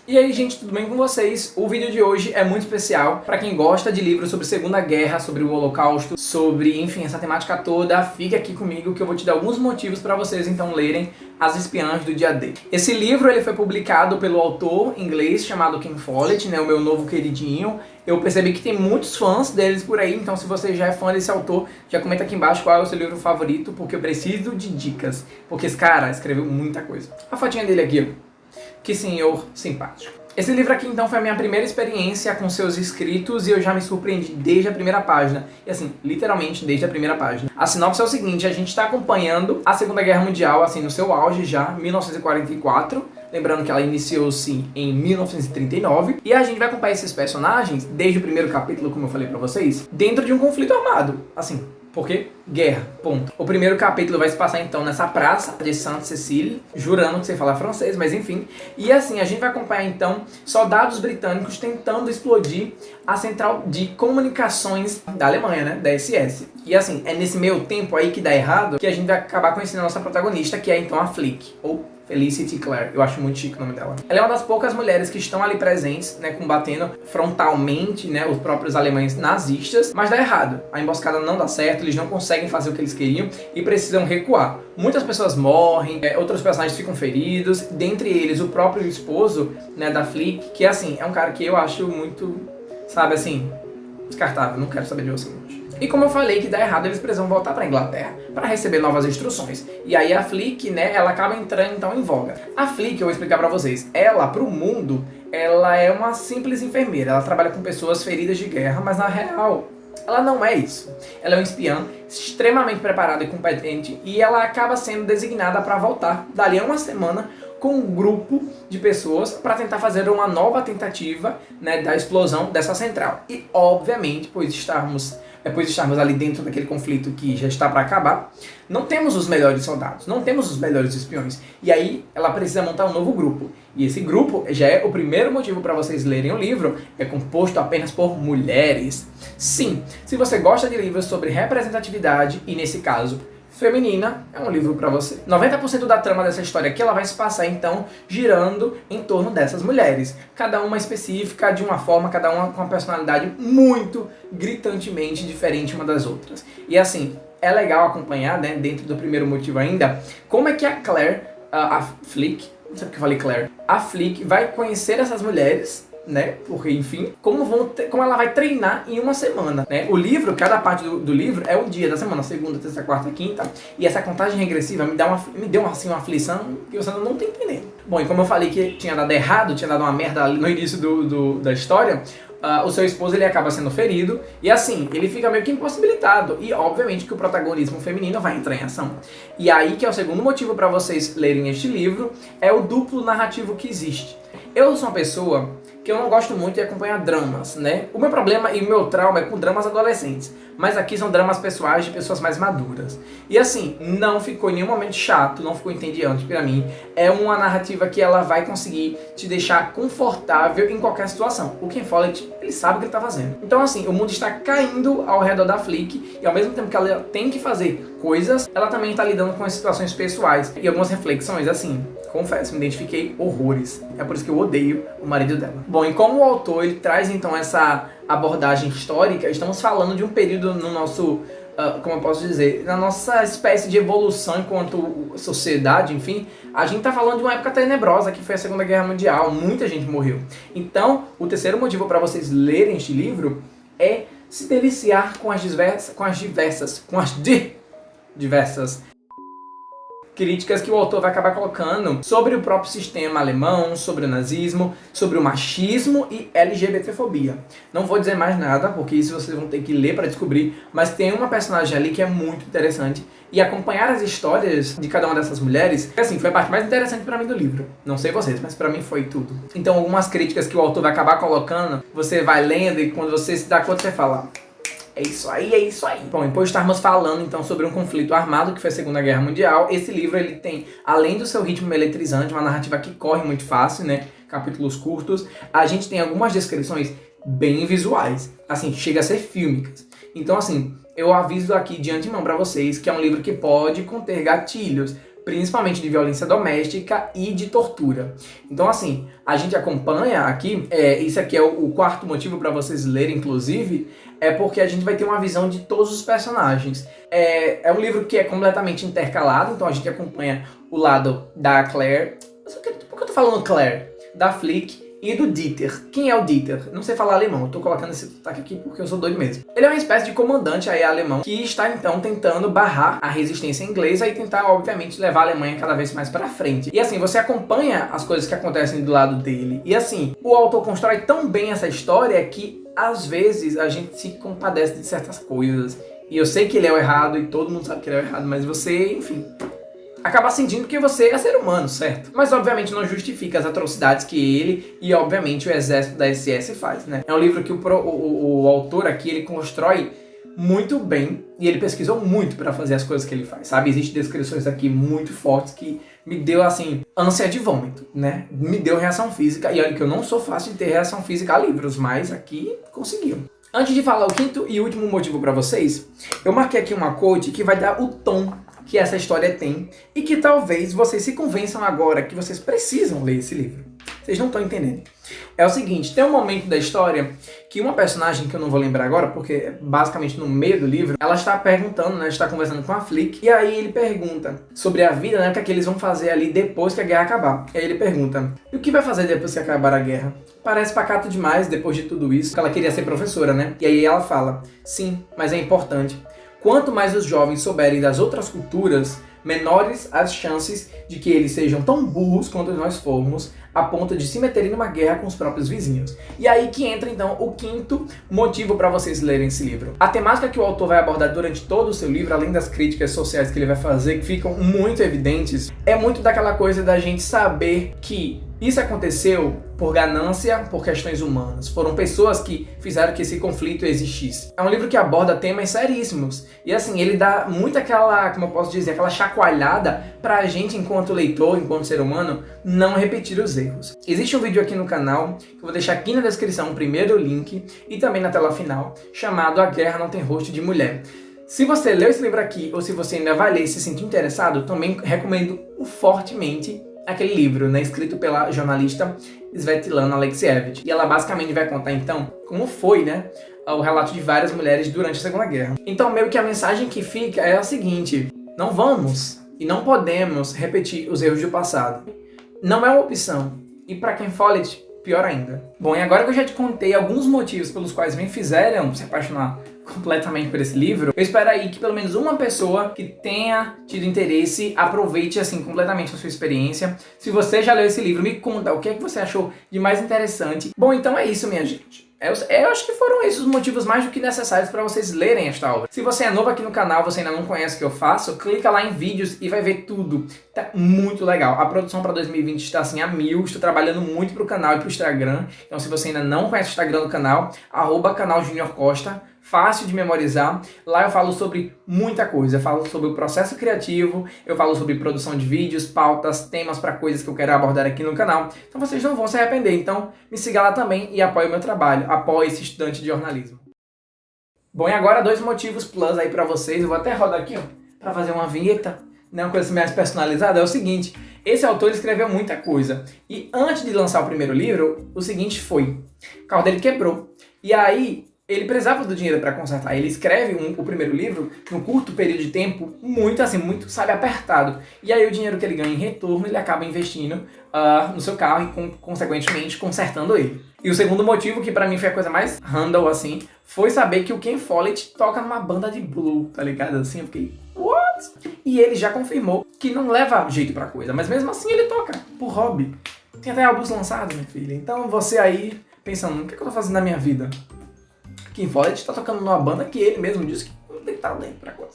E aí, gente, tudo bem com vocês? O vídeo de hoje é muito especial para quem gosta de livros sobre Segunda Guerra, sobre o Holocausto, sobre, enfim, essa temática toda. Fique aqui comigo que eu vou te dar alguns motivos para vocês então lerem As Espiãs do Dia D. Esse livro ele foi publicado pelo autor inglês chamado Ken Follett, né, o meu novo queridinho. Eu percebi que tem muitos fãs deles por aí, então se você já é fã desse autor, já comenta aqui embaixo qual é o seu livro favorito, porque eu preciso de dicas, porque esse cara escreveu muita coisa. A fotinha dele aqui, ó. Que senhor simpático. Esse livro aqui então foi a minha primeira experiência com seus escritos e eu já me surpreendi desde a primeira página. E assim, literalmente desde a primeira página. A sinopse é o seguinte, a gente está acompanhando a Segunda Guerra Mundial, assim, no seu auge já, 1944. Lembrando que ela iniciou-se em 1939. E a gente vai acompanhar esses personagens, desde o primeiro capítulo, como eu falei pra vocês, dentro de um conflito armado. Assim, porque guerra, ponto. O primeiro capítulo vai se passar então nessa praça de Sainte-Cécile, jurando que você fala francês, mas enfim. E assim, a gente vai acompanhar então soldados britânicos tentando explodir a central de comunicações da Alemanha, né, da SS. E assim, é nesse meio tempo aí que dá errado que a gente vai acabar conhecendo a nossa protagonista, que é então a Flick, ou Felicity Clare, eu acho muito chique o nome dela. Ela é uma das poucas mulheres que estão ali presentes, né, combatendo frontalmente, né, os próprios alemães nazistas, mas dá errado. A emboscada não dá certo, eles não conseguem fazer o que eles queriam e precisam recuar. Muitas pessoas morrem, outros personagens ficam feridos, dentre eles o próprio esposo, né, da Flick, que assim, é um cara que eu acho muito, sabe assim, descartável, não quero saber de você hoje. E como eu falei que dá errado, eles precisam voltar para a Inglaterra para receber novas instruções. E aí a Flick, né, ela acaba entrando então em voga. A Flick, eu vou explicar para vocês, ela, pro mundo, ela é uma simples enfermeira. Ela trabalha com pessoas feridas de guerra, mas na real, ela não é isso. Ela é uma espiã extremamente preparada e competente e ela acaba sendo designada para voltar dali a uma semana com um grupo de pessoas para tentar fazer uma nova tentativa, né, da explosão dessa central. E obviamente, pois estarmos ali dentro daquele conflito que já está para acabar, não temos os melhores soldados, não temos os melhores espiões. E aí ela precisa montar um novo grupo. E esse grupo já é o primeiro motivo para vocês lerem o livro, é composto apenas por mulheres. Sim, se você gosta de livros sobre representatividade, e nesse caso feminina, é um livro para você. 90% da trama dessa história aqui, ela vai se passar então girando em torno dessas mulheres. Cada uma específica, de uma forma, cada uma com uma personalidade muito gritantemente diferente uma das outras. E assim, é legal acompanhar, né, dentro do primeiro motivo ainda, como é que a Claire, a Flick, não sei porque eu falei Claire, a Flick vai conhecer essas mulheres, né, porque enfim, como ela vai treinar em uma semana, né? O livro, cada parte do livro é um dia da semana, segunda, terça, quarta, quinta, e essa contagem regressiva me deu assim uma aflição que você não tá entendendo. Bom, e como eu falei que tinha dado errado, tinha dado uma merda no início da história, o seu esposo ele acaba sendo ferido e assim, ele fica meio que impossibilitado e obviamente que o protagonismo feminino vai entrar em ação. E aí que é o segundo motivo para vocês lerem este livro, é o duplo narrativo que existe. Eu sou uma pessoa que eu não gosto muito de acompanhar dramas, né? O meu problema e o meu trauma é com dramas adolescentes, mas aqui são dramas pessoais de pessoas mais maduras. E assim, não ficou em nenhum momento chato, não ficou entediante pra mim. É uma narrativa que ela vai conseguir te deixar confortável em qualquer situação. O Ken Follett, ele sabe o que ele tá fazendo. Então assim, o mundo está caindo ao redor da Flick e ao mesmo tempo que ela tem que fazer coisas, ela também está lidando com as situações pessoais e algumas reflexões, assim, confesso, me identifiquei horrores. É por isso que eu odeio o marido dela. Bom, e como o autor ele traz então essa abordagem histórica, estamos falando de um período no nosso, como eu posso dizer, na nossa espécie de evolução enquanto sociedade, enfim, a gente está falando de uma época tenebrosa que foi a Segunda Guerra Mundial, muita gente morreu. Então, o terceiro motivo para vocês lerem este livro é se deliciar com as diversas críticas que o autor vai acabar colocando sobre o próprio sistema alemão, sobre o nazismo, sobre o machismo e LGBTfobia. Não vou dizer mais nada, porque isso vocês vão ter que ler para descobrir, mas tem uma personagem ali que é muito interessante e acompanhar as histórias de cada uma dessas mulheres, assim, foi a parte mais interessante para mim do livro. Não sei vocês, mas para mim foi tudo. Então, algumas críticas que o autor vai acabar colocando, você vai lendo e quando você se dá conta, você fala: é isso aí, é isso aí. Bom, depois de estarmos falando então sobre um conflito armado que foi a Segunda Guerra Mundial, esse livro ele tem, além do seu ritmo eletrizante, uma narrativa que corre muito fácil, né, capítulos curtos, a gente tem algumas descrições bem visuais, assim, chega a ser fílmicas. Então assim, eu aviso aqui de antemão pra vocês que é um livro que pode conter gatilhos, principalmente de violência doméstica e de tortura. Então, assim, a gente acompanha aqui, isso aqui é o quarto motivo para vocês lerem, inclusive, é porque a gente vai ter uma visão de todos os personagens. É um livro que é completamente intercalado, então a gente acompanha o lado da Claire. Por que eu tô falando Claire? Da Flick e do Dieter. Quem é o Dieter? Não sei falar alemão, eu tô colocando esse sotaque aqui porque eu sou doido mesmo. Ele é uma espécie de comandante aí alemão que está então tentando barrar a resistência inglesa e tentar, obviamente, levar a Alemanha cada vez mais pra frente. E assim, você acompanha as coisas que acontecem do lado dele. E assim, o autor constrói tão bem essa história que às vezes a gente se compadece de certas coisas. E eu sei que ele é o errado e todo mundo sabe que ele é o errado, mas você, enfim, acaba sentindo que você é ser humano, certo? Mas obviamente não justifica as atrocidades que ele e obviamente o exército da SS faz, né? É um livro que o autor aqui, ele constrói muito bem e ele pesquisou muito para fazer as coisas que ele faz, sabe? Existem descrições aqui muito fortes que me deu, assim, ânsia de vômito, né? Me deu reação física, e olha que eu não sou fácil de ter reação física a livros, mas aqui conseguiu. Antes de falar o quinto e último motivo para vocês, eu marquei aqui uma quote que vai dar o tom que essa história tem e que talvez vocês se convençam agora que vocês precisam ler esse livro. Vocês não estão entendendo. É o seguinte, tem um momento da história que uma personagem, que eu não vou lembrar agora, porque basicamente no meio do livro, ela está perguntando, né, está conversando com a Flick, e aí ele pergunta sobre a vida, né, o que é que eles vão fazer ali depois que a guerra acabar. E aí ele pergunta, e o que vai fazer depois que acabar a guerra? Parece pacato demais depois de tudo isso, porque ela queria ser professora, né? E aí ela fala, sim, mas é importante. Quanto mais os jovens souberem das outras culturas, menores as chances de que eles sejam tão burros quanto nós formos, a ponto de se meterem numa guerra com os próprios vizinhos. E aí que entra então o quinto motivo para vocês lerem esse livro. A temática que o autor vai abordar durante todo o seu livro, além das críticas sociais que ele vai fazer, que ficam muito evidentes, é muito daquela coisa da gente saber que isso aconteceu por ganância, por questões humanas. Foram pessoas que fizeram que esse conflito existisse. É um livro que aborda temas seríssimos. E assim, ele dá muito aquela, como eu posso dizer, aquela chacoalhada pra gente, enquanto leitor, enquanto ser humano, não repetir os erros. Existe um vídeo aqui no canal, que eu vou deixar aqui na descrição o primeiro link, e também na tela final, chamado A Guerra Não Tem Rosto de Mulher. Se você leu esse livro aqui, ou se você ainda vai ler e se sentir interessado, também recomendo fortemente aquele livro, né, escrito pela jornalista Svetlana Alexievich. E ela basicamente vai contar, então, como foi, né, o relato de várias mulheres durante a Segunda Guerra. Então, meio que a mensagem que fica é a seguinte: não vamos e não podemos repetir os erros do passado. Não é uma opção. E para quem Follett, pior ainda. Bom, e agora que eu já te contei alguns motivos pelos quais me fizeram se apaixonar completamente por esse livro, eu espero aí que pelo menos uma pessoa que tenha tido interesse aproveite assim completamente a sua experiência. Se você já leu esse livro, me conta o que é que você achou de mais interessante. Bom, então é isso, minha gente. Eu acho que foram esses os motivos mais do que necessários para vocês lerem esta obra. Se você é novo aqui no canal, você ainda não conhece o que eu faço, clica lá em vídeos e vai ver tudo. Tá muito legal. A produção para 2020 está assim a mil, estou trabalhando muito pro canal e pro Instagram. Então se você ainda não conhece o Instagram do canal, @canal Junior Costa. Fácil de memorizar. Lá eu falo sobre muita coisa. Eu falo sobre o processo criativo, eu falo sobre produção de vídeos, pautas, temas para coisas que eu quero abordar aqui no canal. Então vocês não vão se arrepender. Então me siga lá também e apoie o meu trabalho. Apoie esse estudante de jornalismo. Bom, e agora 2 motivos plus aí para vocês. Eu vou até rodar aqui, ó, para fazer uma vinheta, né, uma coisa mais personalizada. É o seguinte, esse autor escreveu muita coisa. E antes de lançar o primeiro livro, o seguinte foi: o carro dele quebrou. E aí ele precisava do dinheiro para consertar. Ele escreve o primeiro livro num curto período de tempo, muito assim, muito, sabe, apertado. E aí o dinheiro que ele ganha em retorno, ele acaba investindo no seu carro e, consequentemente, consertando ele. E o segundo motivo, que pra mim foi a coisa mais random, assim, foi saber que o Ken Follett toca numa banda de blues, tá ligado? Assim, eu fiquei, what? E ele já confirmou que não leva jeito pra coisa, mas mesmo assim ele toca, por hobby. Tem até álbuns lançados, minha filha. Então você aí, pensando, o que eu tô fazendo na minha vida? Ken Follett tá tocando numa banda que ele mesmo disse que não tem talento pra coisa.